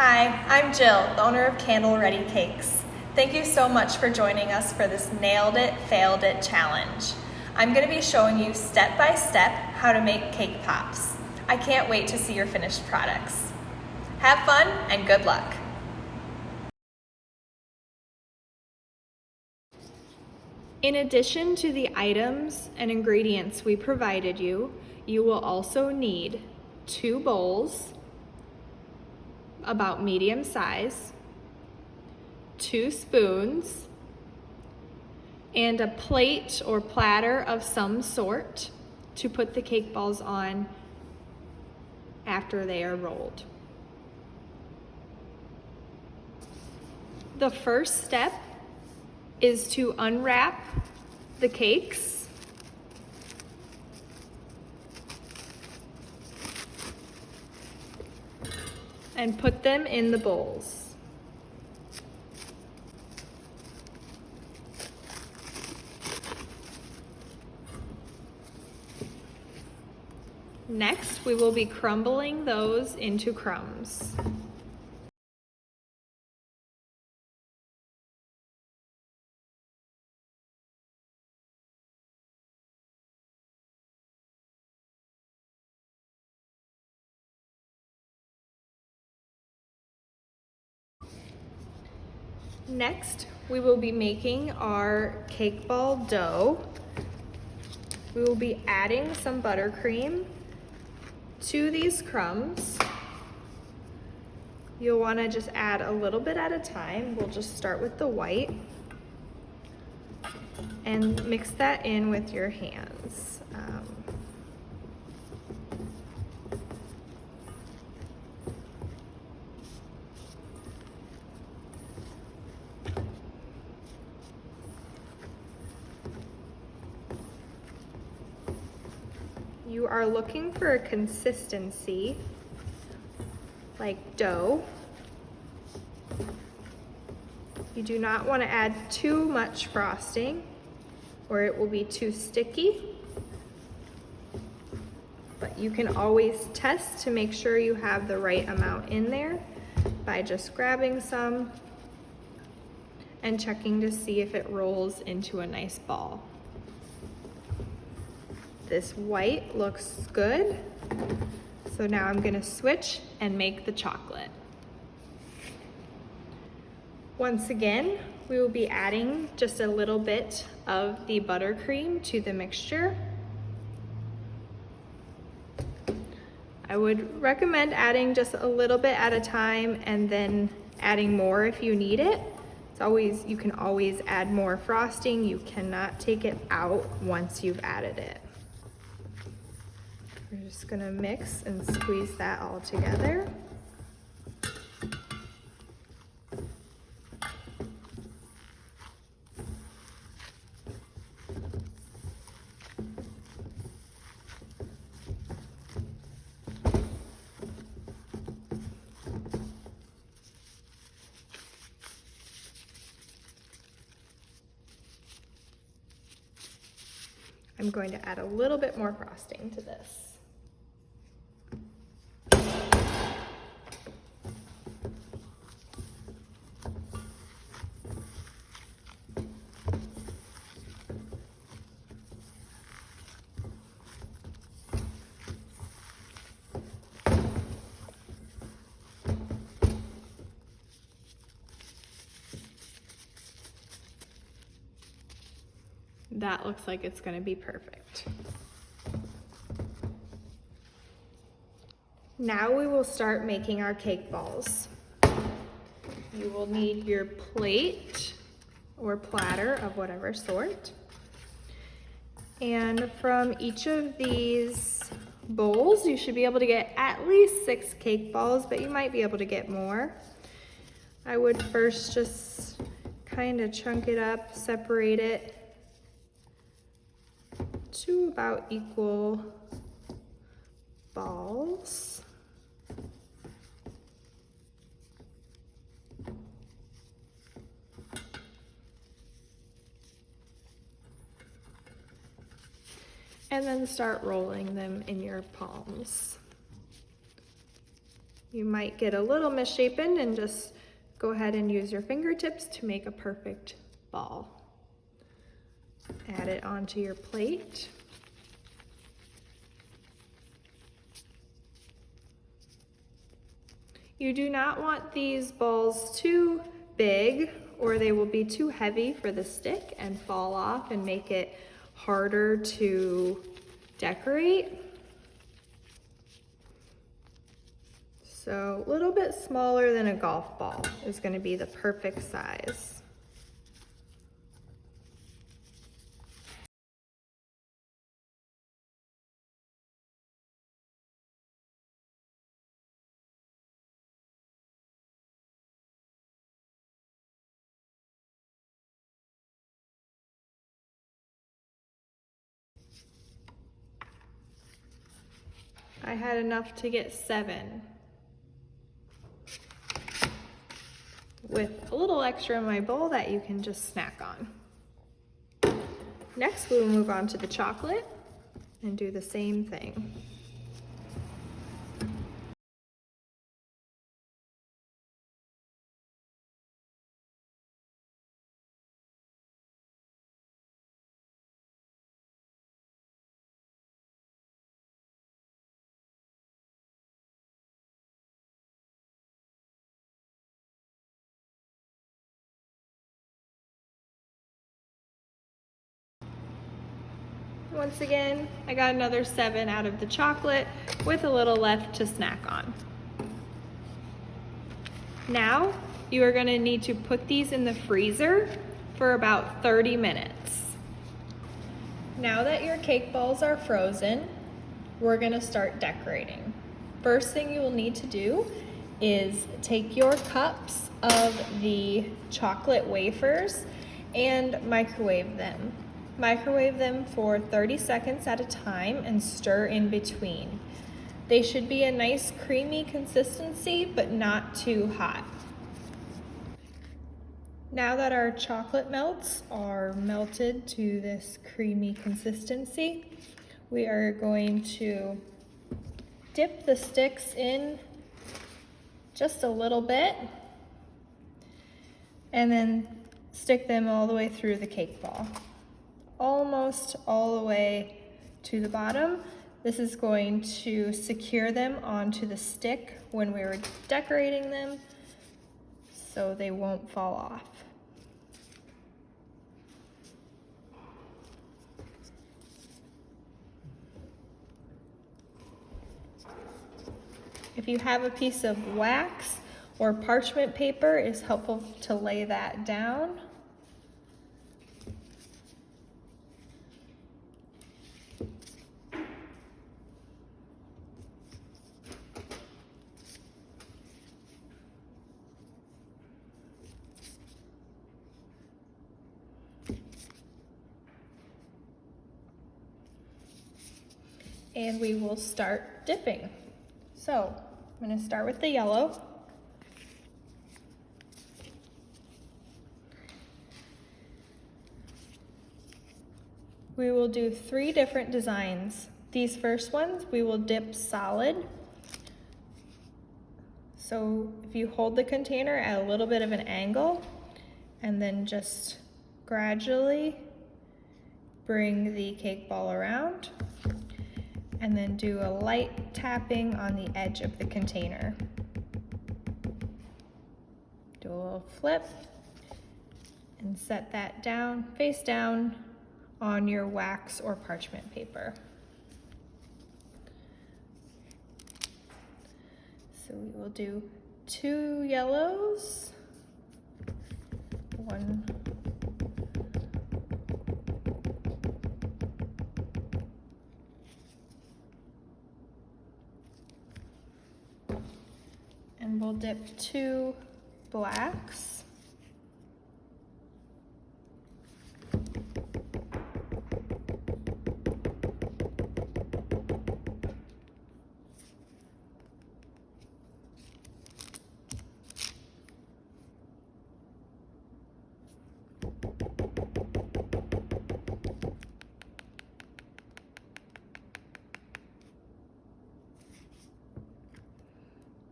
Hi, I'm Jill, the owner of Candle Ready Cakes. Thank you so much for joining us for this Nailed It, Failed It challenge. I'm going to be showing you step by step how to make cake pops. I can't wait to see your finished products. Have fun and good luck. In addition to the items and ingredients we provided you, you will also need 2 bowls, about medium size, 2 spoons, and a plate or platter of some sort to put the cake balls on after they are rolled. The first step is to unwrap the cakes. And put them in the bowls. Next, we will be crumbling those into crumbs. Next, we will be making our cake ball dough. We will be adding some buttercream to these crumbs. You'll want to just add a little bit at a time. We'll just start with the white and mix that in with your hands. You are looking for a consistency like dough. You do not want to add too much frosting or it will be too sticky. But you can always test to make sure you have the right amount in there by just grabbing some and checking to see if it rolls into a nice ball. This white looks good. So now I'm gonna switch and make the chocolate. Once again, we will be adding just a little bit of the buttercream to the mixture. I would recommend adding just a little bit at a time and then adding more if you need it. You can always add more frosting. You cannot take it out once you've added it. We're just gonna mix and squeeze that all together. I'm going to add a little bit more frosting to this. That looks like it's going to be perfect. Now we will start making our cake balls. You will need your plate or platter of whatever sort. And from each of these bowls, you should be able to get at least 6 cake balls, but you might be able to get more. I would first just kind of chunk it up, separate it to about equal balls. And then start rolling them in your palms. You might get a little misshapen, and just go ahead and use your fingertips to make a perfect ball. Add it onto your plate. You do not want these balls too big, or they will be too heavy for the stick and fall off and make it harder to decorate. So a little bit smaller than a golf ball is going to be the perfect size. I had enough to get 7. With a little extra in my bowl that you can just snack on. Next, we will move on to the chocolate and do the same thing. Once again, I got another 7 out of the chocolate with a little left to snack on. Now, you are going to need to put these in the freezer for about 30 minutes. Now that your cake balls are frozen, we're going to start decorating. First thing you will need to do is take your cups of the chocolate wafers and microwave them. Microwave them for 30 seconds at a time and stir in between. They should be a nice creamy consistency, but not too hot. Now that our chocolate melts are melted to this creamy consistency, we are going to dip the sticks in just a little bit and then stick them all the way through the cake ball. Almost all the way to the bottom. This is going to secure them onto the stick when we were decorating them so they won't fall off. If you have a piece of wax or parchment paper, it's helpful to lay that down. And we will start dipping. So I'm going to start with the yellow. We will do 3 different designs. These first ones we will dip solid. So if you hold the container at a little bit of an angle and then just gradually bring the cake ball around, and then do a light tapping on the edge of the container. Do a little flip and set that down, face down on your wax or parchment paper. So we will do 2 yellows, 1 and we'll dip 2 blacks.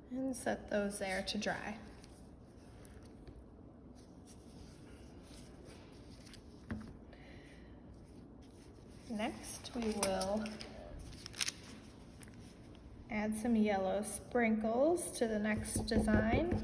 And and set those there to dry. Next, we will add some yellow sprinkles to the next design.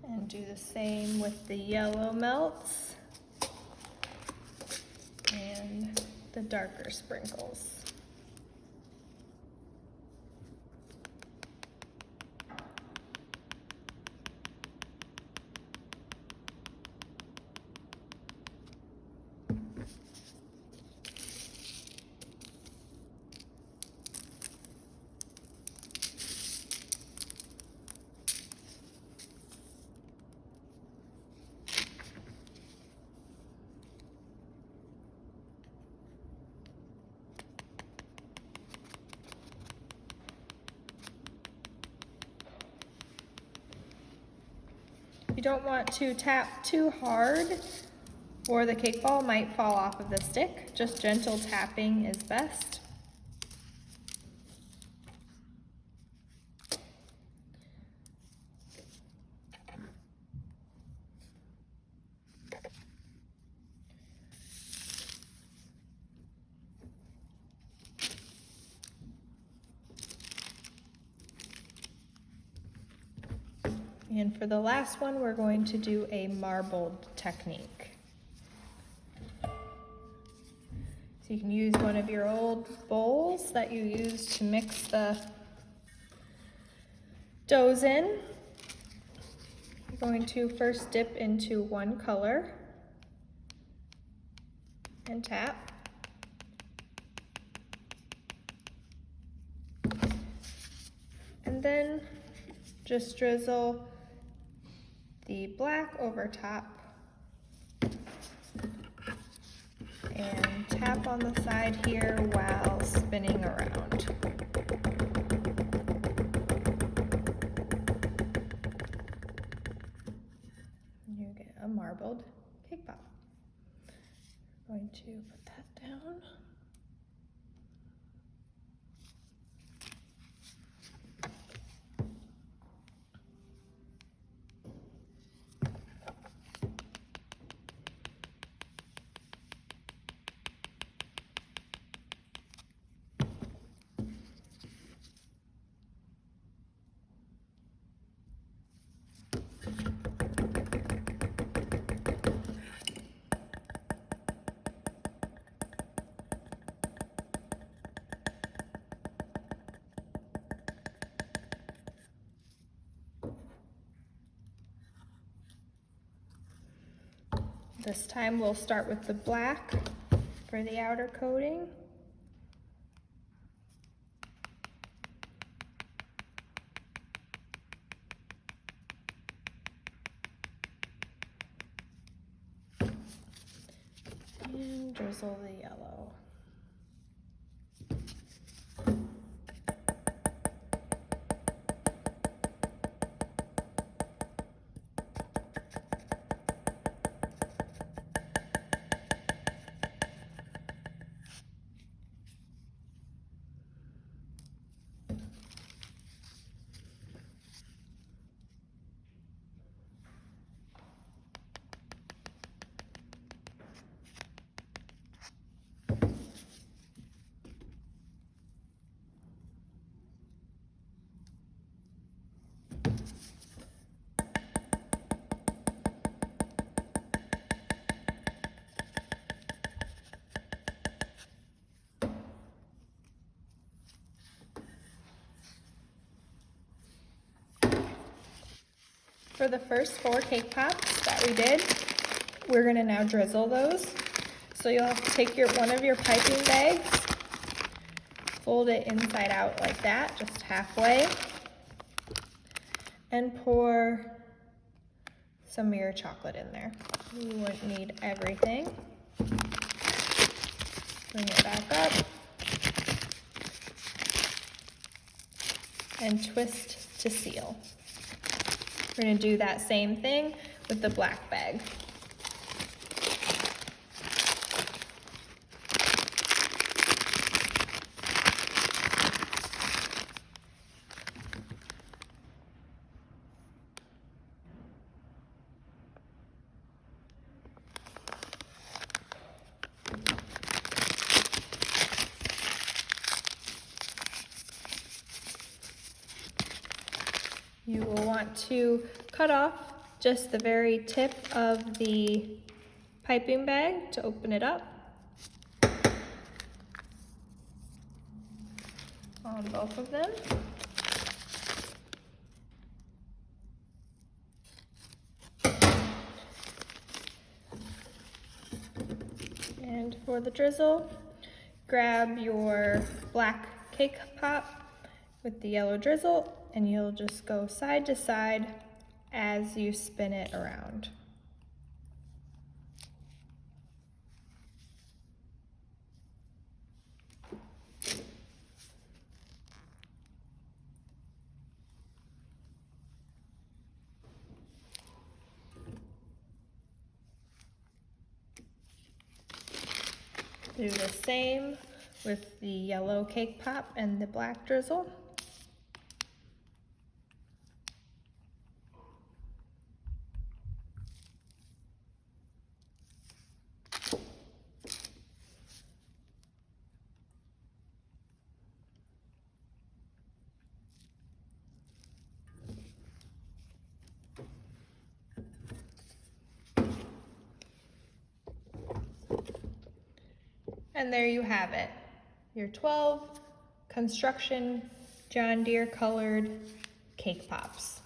And do the same with the yellow melts and the darker sprinkles. You don't want to tap too hard or the cake ball might fall off of the stick. Just gentle tapping is best. And for the last one, we're going to do a marbled technique. So you can use one of your old bowls that you use to mix the doughs in. You're going to first dip into one color and tap. And then just drizzle the black over top and tap on the side here while spinning around. You get a marbled cake pop. I'm going to put that down. This time we'll start with the black for the outer coating. And drizzle the yellow. For the first 4 cake pops that we did, we're gonna now drizzle those. So you'll have to take one of your piping bags, fold it inside out like that, just halfway, and pour some of your chocolate in there. You wouldn't need everything. Bring it back up and twist to seal. We're gonna do that same thing with the black bag. You will want to cut off just the very tip of the piping bag to open it up on both of them. And for the drizzle, grab your black cake pop with the yellow drizzle, and you'll just go side to side as you spin it around. Do the same with the yellow cake pop and the black drizzle. And there you have it, your 12 construction John Deere colored cake pops.